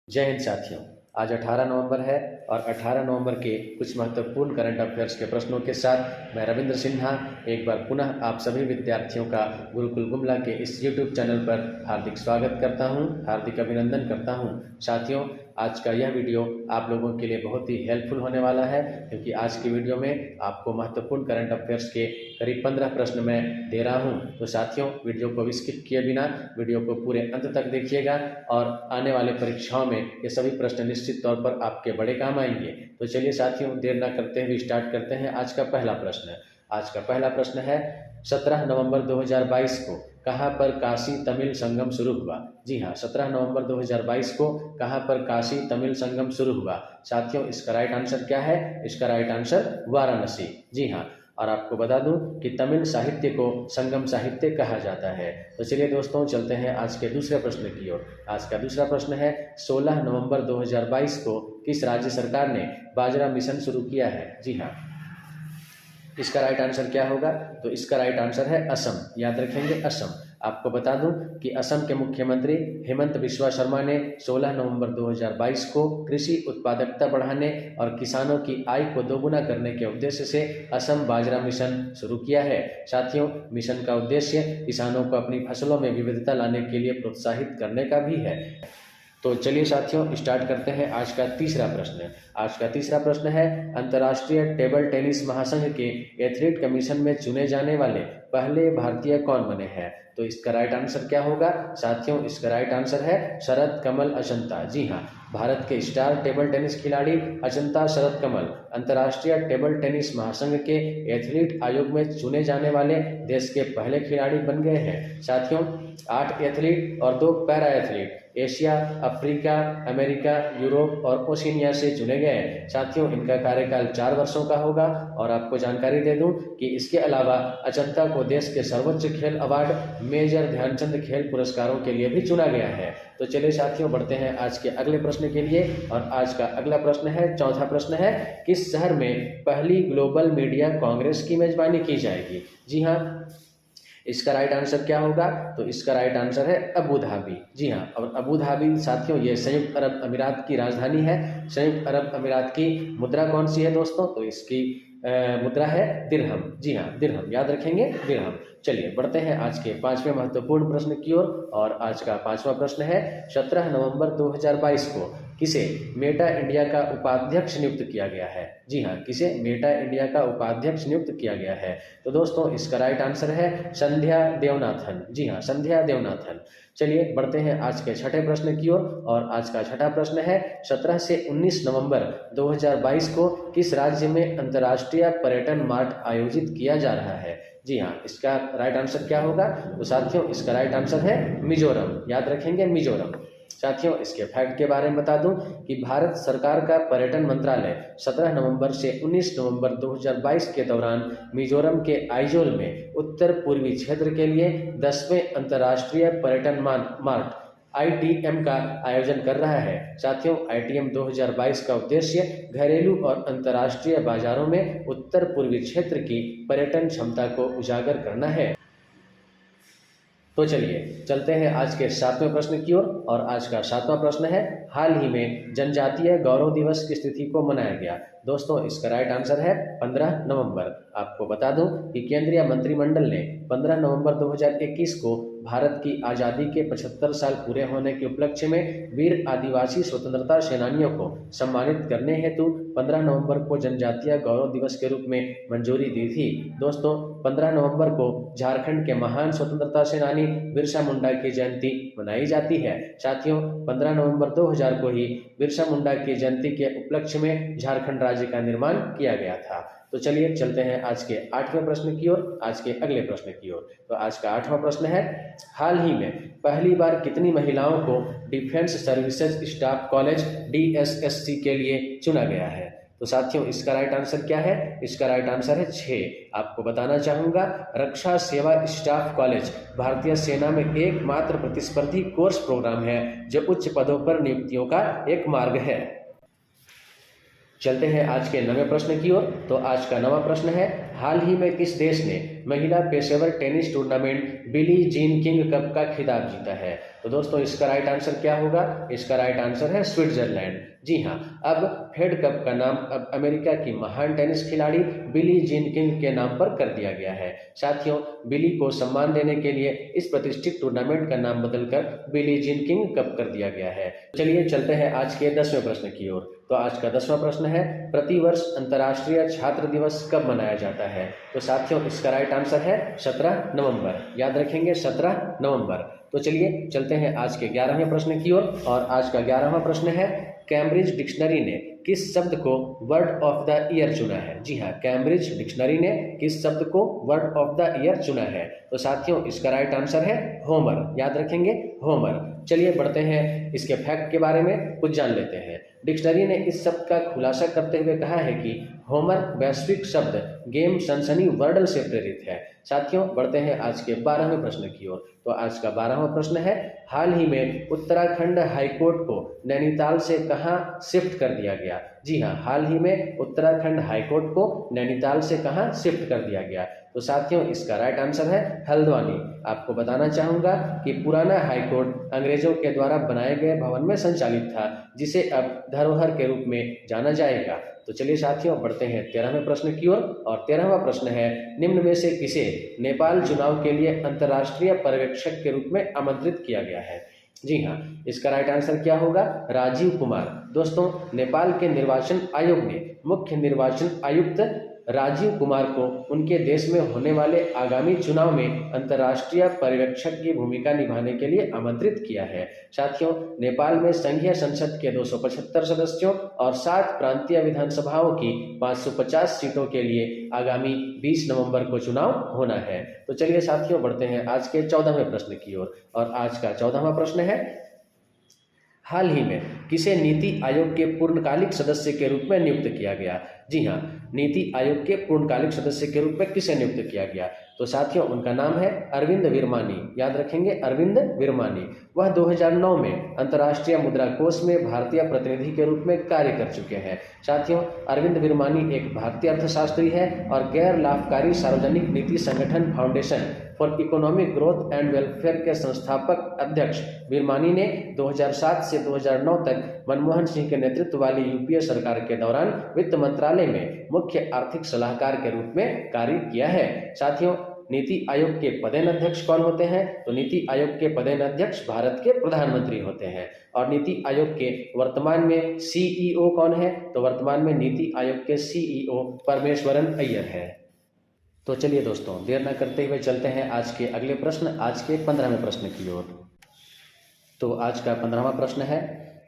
जय हिंद साथियों। आज 18 नवंबर है और 18 नवंबर के कुछ महत्वपूर्ण करंट अफेयर्स के प्रश्नों के साथ मैं रविंद्र सिन्हा एक बार पुनः आप सभी विद्यार्थियों का गुरुकुल गुमला के इस YouTube चैनल पर हार्दिक स्वागत करता हूं, हार्दिक अभिनंदन करता हूं। साथियों, आज का यह वीडियो आप लोगों के लिए बहुत ही हेल्पफुल होने वाला है, क्योंकि आज की वीडियो में आपको महत्वपूर्ण करंट अफेयर्स के करीब 15 प्रश्न मैं दे रहा हूं। तो साथियों, वीडियो को स्किप किए बिना वीडियो को पूरे अंत तक देखिएगा और आने वाले परीक्षाओं में ये सभी प्रश्न निश्चित तौर पर आपके बड़े काम आएंगे। तो चलिए साथियों, देर न करते हुए स्टार्ट करते हैं आज का पहला प्रश्न। आज का पहला प्रश्न है, 17 नवंबर 2022 को कहाँ पर काशी तमिल संगम शुरू हुआ? जी हाँ, 17 नवंबर 2022 को कहाँ पर काशी तमिल संगम शुरू हुआ? साथियों, इसका राइट आंसर क्या है? इसका राइट आंसर वाराणसी। जी हाँ, और आपको बता दूं कि तमिल साहित्य को संगम साहित्य कहा जाता है। तो चलिए दोस्तों, चलते हैं आज के दूसरे प्रश्न की ओर। आज का दूसरा प्रश्न है, 16 नवंबर 2022 को किस राज्य सरकार ने बाजरा मिशन शुरू किया है? जी हाँ, इसका राइट आंसर क्या होगा? तो इसका राइट आंसर है असम। याद रखेंगे, असम। आपको बता दूं कि असम के मुख्यमंत्री हेमंत बिस्वा शर्मा ने 16 नवंबर 2022 को कृषि उत्पादकता बढ़ाने और किसानों की आय को दोगुना करने के उद्देश्य से असम बाजरा मिशन शुरू किया है। साथियों, मिशन का उद्देश्य किसानों को अपनी फसलों में विविधता लाने के लिए प्रोत्साहित करने का भी है। तो चलिए साथियों, स्टार्ट करते हैं आज का तीसरा प्रश्न। आज का तीसरा प्रश्न है, अंतर्राष्ट्रीय टेबल टेनिस महासंघ के एथलीट कमीशन में चुने जाने वाले पहले भारतीय कौन बने हैं? तो इसका राइट आंसर क्या होगा? साथियों, इसका राइट आंसर है शरद कमल अचंता। जी हाँ, भारत के स्टार टेबल टेनिस खिलाड़ी अचंता शरद कमल अंतर्राष्ट्रीय टेबल टेनिस महासंघ के एथलीट आयोग में चुने जाने वाले देश के पहले खिलाड़ी बन गए हैं। साथियों, 8 एथलीट और 2 para athlete Asia, Africa, America, Europe और ओशिनिया से चुने गए। साथियों, इनका कार्यकाल 4 वर्षों का होगा। और आपको जानकारी दे दूं कि इसके अलावा अचंता को देश के सर्वोच्च खेल अवार्ड मेजर ध्यानचंद खेल पुरस्कारों के लिए भी चुना गया है। तो चलिए साथियों, बढ़ते हैं आज के अगले प्रश्न के लिए। और आज का अगला प्रश्न है, चौथा प्रश्न है, किस शहर में पहली ग्लोबल मीडिया कांग्रेस की मेजबानी की जाएगी? जी हाँ, इसका राइट आंसर क्या होगा? तो इसका राइट आंसर है अबू धाबी। जी हाँ, और अबू धाबी साथियों ये संयुक्त अरब अमीरात की राजधानी है। संयुक्त अरब अमीरात की मुद्रा कौन सी है दोस्तों? तो इसकी मुद्रा है दिरहम। जी हाँ, दिरहम। याद रखेंगे, दिरहम। चलिए बढ़ते हैं आज के पांचवें महत्वपूर्ण प्रश्न की ओर। और आज का पांचवा प्रश्न है, 17 नवंबर 2022 को किसे मेटा इंडिया का उपाध्यक्ष नियुक्त किया गया है? जी हाँ, किसे मेटा इंडिया का उपाध्यक्ष नियुक्त किया गया है? तो दोस्तों, इसका राइट आंसर है संध्या देवनाथन। जी हाँ, संध्या देवनाथन। चलिए बढ़ते हैं आज के छठे प्रश्न की ओर। और आज का छठा प्रश्न है, 17 से 19 नवंबर 2022 को किस राज्य में अंतर्राष्ट्रीय पर्यटन मार्ट आयोजित किया जा रहा है? जी हाँ, इसका राइट आंसर क्या होगा? तो साथियों, इसका राइट आंसर है मिजोरम। याद रखेंगे, मिजोरम। साथियों, इसके फैक्ट के बारे में बता दूं कि भारत सरकार का पर्यटन मंत्रालय 17 नवंबर से 19 नवंबर 2022 के दौरान मिजोरम के आइजोल में उत्तर पूर्वी क्षेत्र के लिए 10वें अंतर्राष्ट्रीय पर्यटन मार्ट ITM का आयोजन कर रहा है। साथियों, ITM 2022 का उद्देश्य घरेलू और अंतर्राष्ट्रीय बाजारों में उत्तर पूर्वी क्षेत्र की पर्यटन क्षमता को उजागर करना है। तो चलिए चलते हैं आज के सातवें प्रश्न की ओर। और आज का सातवां प्रश्न है, हाल ही में जनजातीय गौरव दिवस की तिथि को मनाया गया? दोस्तों, इसका राइट आंसर है 15 नवंबर। आपको बता दूं कि केंद्रीय मंत्रिमंडल ने 15 नवंबर 2021 को भारत की आज़ादी के 75 साल पूरे होने के उपलक्ष्य में वीर आदिवासी स्वतंत्रता सेनानियों को सम्मानित करने हेतु 15 नवंबर को जनजातीय गौरव दिवस के रूप में मंजूरी दी थी। दोस्तों, 15 नवंबर को झारखंड के महान स्वतंत्रता सेनानी बिरसा मुंडा की जयंती मनाई जाती है। साथियों, 15 नवंबर 2000 को ही बिरसा मुंडा की जयंती के उपलक्ष्य में झारखंड राज्य का निर्माण किया गया था। तो चलिए चलते हैं आज के 8वें प्रश्न की ओर, आज के अगले प्रश्न की ओर। तो आज का 8वां प्रश्न है, हाल ही में पहली बार कितनी महिलाओं को defence services staff college DSSC के लिए चुना गया है? तो साथियों, इसका राइट आंसर क्या है? इसका राइट आंसर है 6। आपको बताना चाहूंगा, रक्षा सेवा स्टाफ कॉलेज भारतीय सेना में एकमात्र प्रतिस्पर्धी कोर्स प्रोग्राम है जो उच्च पदों पर नियुक्तियों का एक मार्ग है। चलते हैं आज के 9वें प्रश्न की ओर। तो आज का 9वां प्रश्न है, हाल ही में किस देश ने महिला पेशेवर tennis tournament Billie Jean King cup का खिताब जीता है? तो दोस्तों इसका राइट आंसर क्या होगा? इसका राइट आंसर है स्विट्जरलैंड। जी हाँ, अब फेड कप का नाम अब अमेरिका की महान टेनिस खिलाड़ी बिली जीन किंग के नाम पर कर दिया गया है। साथियों, बिली को सम्मान देने के लिए इस प्रतिष्ठित टूर्नामेंट का नाम बदलकर बिली जीन किंग कप कर दिया गया है। चलिए चलते हैं आज के 10वें प्रश्न की ओर। तो आज का 10वां प्रश्न है, प्रतिवर्ष अंतर्राष्ट्रीय छात्र दिवस कब मनाया जाता है? तो साथियों इसका राइट आंसर है 17 नवंबर। याद रखेंगे 17 नवंबर। तो चलिए चलते हैं आज के 11वें प्रश्न की ओर। और आज का 11वां प्रश्न है, कैम्ब्रिज डिक्शनरी ने किस शब्द को वर्ड ऑफ द ईयर चुना है? जी हाँ, कैम्ब्रिज डिक्शनरी ने किस शब्द को वर्ड ऑफ द ईयर चुना है? तो साथियों इसका राइट आंसर है होमर। याद रखेंगे होमर। चलिए बढ़ते हैं इसके फैक्ट के बारे में कुछ जान लेते हैं। डिक्शनरी ने इस शब्द का खुलासा करते हुए कहा है कि होमर वैश्विक शब्द गेम सनसनी वर्डल से प्रेरित है। साथियों बढ़ते हैं आज के 12वें प्रश्न की ओर। तो आज का 12वां प्रश्न है, हाल ही में उत्तराखंड हाईकोर्ट को नैनीताल से कहां शिफ्ट कर दिया गया? जी हाँ, हाल ही में उत्तराखंड हाईकोर्ट को नैनीताल से कहां शिफ्ट कर दिया गया? तो साथियों इसका राइट आंसर है हल्द्वानी। आपको बताना चाहूँगा कि पुराना हाईकोर्ट अंग्रेजों के द्वारा बनाए गए भवन में संचालित था, जिसे अब धरोहर के रूप में जाना जाएगा। तो चलिए साथियों बढ़ते हैं 13वें प्रश्न की ओर। और 13वां प्रश्न है, निम्न में से किसे नेपाल चुनाव के लिए अंतर्राष्ट्रीय पर्यवेक्षक के रूप में आमंत्रित किया गया है? जी हाँ, इसका राइट आंसर क्या होगा? राजीव कुमार। दोस्तों, नेपाल के निर्वाचन आयोग ने मुख्य निर्वाचन आयुक्त राजीव कुमार को उनके देश में होने वाले आगामी चुनाव में अंतर्राष्ट्रीय पर्यवेक्षक की भूमिका निभाने के लिए आमंत्रित किया है। साथियों, नेपाल में संघीय संसद के 275 सदस्यों और 7 प्रांतीय विधानसभाओं की 550 सीटों के लिए आगामी 20 नवंबर को चुनाव होना है। तो चलिए साथियों बढ़ते हैं आज के 14वें प्रश्न की ओर। और आज का 14वां प्रश्न है, हाल ही में किसे नीति आयोग के पूर्णकालिक सदस्य के रूप में नियुक्त किया गया? जी हाँ, नीति आयोग के पूर्णकालिक सदस्य के रूप में किसे नियुक्त किया गया? तो साथियों उनका नाम है अरविंद विरमानी। याद रखेंगे अरविंद विरमानी। वह 2009 में अंतर्राष्ट्रीय मुद्रा कोष में भारतीय प्रतिनिधि के रूप में कार्य कर चुके हैं। साथियों, अरविंद विरमानी एक भारतीय अर्थशास्त्री है और गैर लाभकारी सार्वजनिक नीति संगठन foundation for economic growth and welfare के संस्थापक अध्यक्ष विरमानी ने 2007 से 2009 तक मनमोहन सिंह के नेतृत्व वाली यूपीए सरकार के दौरान वित्त मंत्रालय में मुख्य आर्थिक सलाहकार के रूप में कार्य किया है। साथियों, नीति आयोग के पदेन अध्यक्ष कौन होते हैं? तो नीति आयोग के पदेन अध्यक्ष भारत के प्रधानमंत्री होते हैं। और नीति आयोग के वर्तमान में सीईओ कौन है? तो वर्तमान में नीति आयोग के सीईओ परमेश्वरन अय्यर है। तो चलिए दोस्तों देर न करते हुए चलते हैं आज के अगले प्रश्न, आज के 15वें प्रश्न की ओर। तो आज का 15वां प्रश्न है,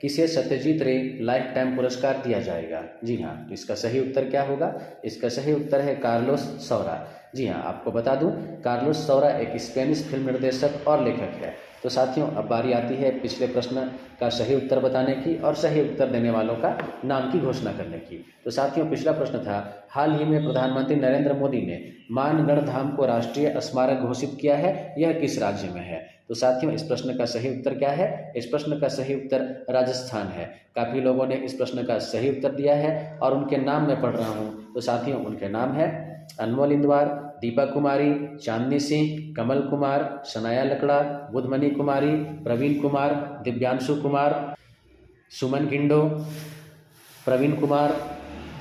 किसे सत्यजीत रे लाइफ टाइम पुरस्कार दिया जाएगा? जी हाँ, इसका सही उत्तर क्या होगा? इसका सही उत्तर है कार्लोस सौरा। जी हाँ, आपको बता दूं कार्लोस सौरा एक स्पेनिश फिल्म निर्देशक और लेखक है। तो साथियों अब बारी आती है पिछले प्रश्न का सही उत्तर बताने की और सही उत्तर देने वालों का नाम की घोषणा करने की। तो साथियों पिछला प्रश्न था, हाल ही में प्रधानमंत्री नरेंद्र मोदी ने मानगढ़ धाम को राष्ट्रीय स्मारक घोषित किया है, यह किस राज्य में है? तो साथियों इस प्रश्न का सही उत्तर क्या है? इस प्रश्न का सही उत्तर राजस्थान है। काफ़ी लोगों ने इस प्रश्न का सही उत्तर दिया है और उनके नाम मैं पढ़ रहा हूँ। तो साथियों उनके नाम है अनमोल इंदवार, दीपा कुमारी, चांदनी सिंह, कमल कुमार, सनाया लकड़ा, बुधमणि कुमारी, प्रवीण कुमार, दिव्यांशु कुमार, सुमन गिंडो, प्रवीण कुमार,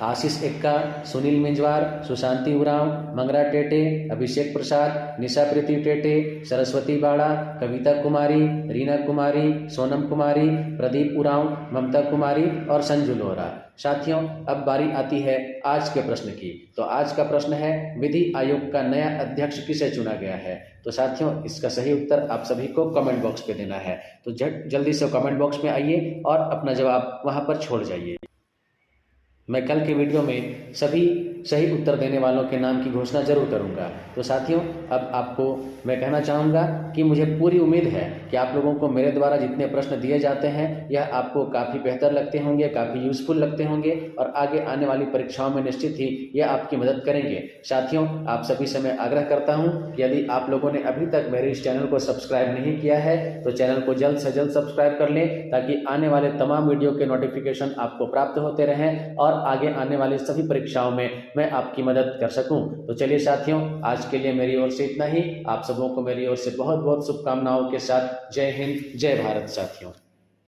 आशीष एक्का, सुनील मिंजवार, सुशांति उरांव, मंगरा टेटे, अभिषेक प्रसाद, निशा प्रीति टेटे, सरस्वती बाड़ा, कविता कुमारी, रीना कुमारी, सोनम कुमारी, प्रदीप उरांव, ममता कुमारी और संजू लोहरा। साथियों अब बारी आती है आज के प्रश्न की। तो आज का प्रश्न है, विधि आयोग का नया अध्यक्ष किसे चुना गया है? तो साथियों इसका सही उत्तर आप सभी को कमेंट बॉक्स पे देना है। तो जल्दी से कमेंट बॉक्स में आइए और अपना जवाब वहां पर छोड़ जाइए। मैं कल के वीडियो में सभी सही उत्तर देने वालों के नाम की घोषणा जरूर करूंगा। तो साथियों अब आपको मैं कहना चाहूँगा कि मुझे पूरी उम्मीद है कि आप लोगों को मेरे द्वारा जितने प्रश्न दिए जाते हैं यह आपको काफ़ी बेहतर लगते होंगे, काफ़ी यूज़फुल लगते होंगे और आगे आने वाली परीक्षाओं में निश्चित ही यह आपकी मदद करेंगे। साथियों आप सभी से मैं आग्रह करता हूँ कि यदि आप लोगों ने अभी तक मेरे इस चैनल को सब्सक्राइब नहीं किया है तो चैनल को जल्द से जल्द सब्सक्राइब कर लें, ताकि आने वाले तमाम वीडियो के नोटिफिकेशन आपको प्राप्त होते रहें और और आगे आने वाली सभी परीक्षाओं में मैं आपकी मदद कर सकूं। तो चलिए साथियों, आज के लिए मेरी ओर से इतना ही। आप सबों को मेरी ओर से बहुत बहुत शुभकामनाओं के साथ जय हिंद, जय भारत साथियों।